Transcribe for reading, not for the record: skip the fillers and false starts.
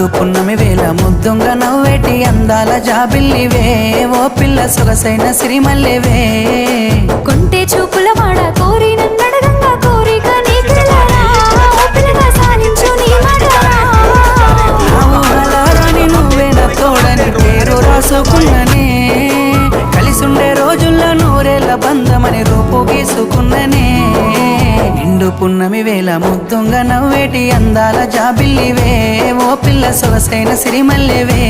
నిండు పున్నమి వేళ ముద్దుంగా నవ్వేటి అందాల జాబిల్లివే ఓ పిల్ల సొగసైన సిరిమల్లెవే కొంటే చూపుల వాడ కోరి నన్నడగంగా కోరిక నీకెలారా ఓ పిల్లగా సాలించు నీ మడరా రాని నువ్వే నా తోడని పేరు రాసుకున్ననే కలిసుండే రోజుల్లో నూరేళ్ల బంధమని రూపు గీసుకున్ననే నిండు పున్నమి వేళ ముద్దుంగా నవ్వేటి అందాల జాబిల్లివే ఓ పిల్ల సొగసైన సిరిమల్లెవే